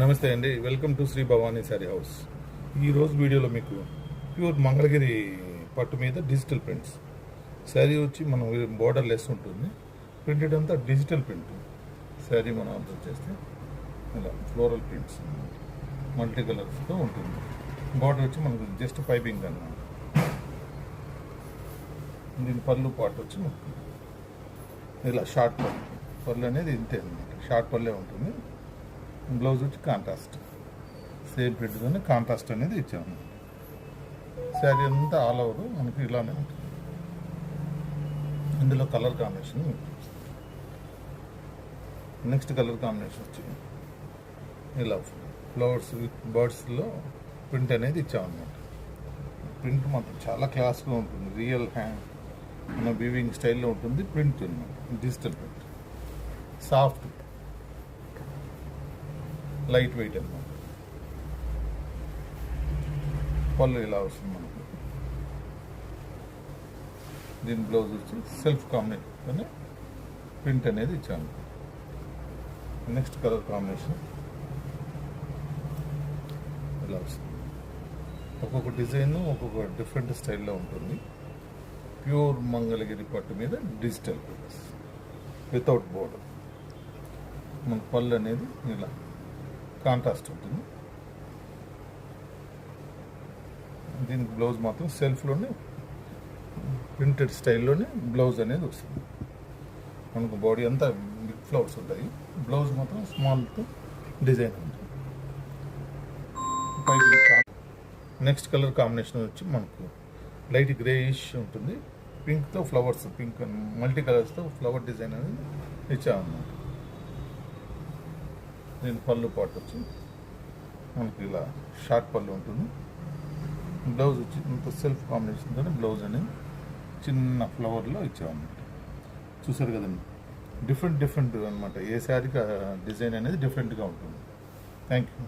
నమస్తే అండి, welcome to Shri Bhavani Saree house. ఈరోజు వీడియోలో మీకు ప్యూర్ మంగళగిరి పట్టు మీద డిజిటల్ ప్రింట్స్ శారీ వచ్చి మనం బోర్డర్ లెస్ ఉంటుంది. ప్రింటెడ్ అంతా డిజిటల్ ప్రింట్ శారీ మనం అబ్జర్వ్ చేస్తే ఇలా ఫ్లోరల్ ప్రింట్స్ మల్టీ కలర్స్తో ఉంటుంది. బోర్డర్ వచ్చి మనకు జస్ట్ పైపింగ్ అన్నమాట. దీని పళ్ళు పాటు వచ్చి ఇలా షార్ట్ పళ్ళు అనేది ఇంతే అనమాట. షార్ట్ పళ్ళే ఉంటుంది. బ్లౌజ్ వచ్చి కాంట్రాస్ట్ సేమ్ ప్రింట్తోనే కాంట్రాస్ట్ అనేది ఇచ్చాము. శారీ అంతా ఆల్ ఓవర్ మనకి ఇలానే ఉంటుంది. ఇందులో colour combination next colour combination వచ్చి ఇలా ఫ్లవర్స్ విత్ బర్డ్స్లో ప్రింట్ అనేది ఇచ్చామన్నమాట. ప్రింట్ మాత్రం చాలా క్లాస్గా ఉంటుంది. రియల్ హ్యాండ్ మన వీవింగ్ స్టైల్లో ఉంటుంది. ప్రింట్ అనమాట, digital print, soft, light weight అనమాట. పళ్ళు ఇలా వస్తుంది మనకు. దీని బ్లౌజ్ వచ్చి సెల్ఫ్ కాంబినేషన్తోనే ప్రింట్ అనేది ఇచ్చాను. నెక్స్ట్ కలర్ కాంబినేషన్ ఇలా వస్తుంది. ఒక్కొక్క డిజైన్ ఒక్కొక్క డిఫరెంట్ స్టైల్లో ఉంటుంది. ప్యూర్ మంగళగిరి పట్టు మీద డిజిటల్ ప్రింట్స్ వితౌట్ బోర్డర్. మన పళ్ళు అనేది ఇలా కాంట్రాస్ట్ ఉంటుంది. దీనికి బ్లౌజ్ మాత్రం సెల్ఫ్లోనే ప్రింటెడ్ స్టైల్లోనే బ్లౌజ్ అనేది వస్తుంది. మనకు బాడీ అంతా బిగ్ ఫ్లవర్స్ ఉంటాయి. బ్లౌజ్ మాత్రం స్మాల్తో డిజైన్ ఉంటుంది. నెక్స్ట్ కలర్ కాంబినేషన్ వచ్చి మనకు లైట్ గ్రేయిష్ ఉంటుంది. పింక్తో ఫ్లవర్స్, పింక్ మల్టీ కలర్స్తో ఫ్లవర్ డిజైన్ అనేది ఇచ్చామన్నమాట. దీని పళ్ళు పాటు వచ్చి మనకి ఇలా షార్ట్ పళ్ళు ఉంటుంది. బ్లౌజ్ వచ్చి ఇంత సెల్ఫ్ కాంబినేషన్తో బ్లౌజ్ అనేది చిన్న ఫ్లవర్లో ఇచ్చామన్నమాట. చూసారు కదండి, డిఫరెంట్ అనమాట. ఏ శారీకి డిజైన్ అనేది డిఫరెంట్గా ఉంటుంది. Thank you.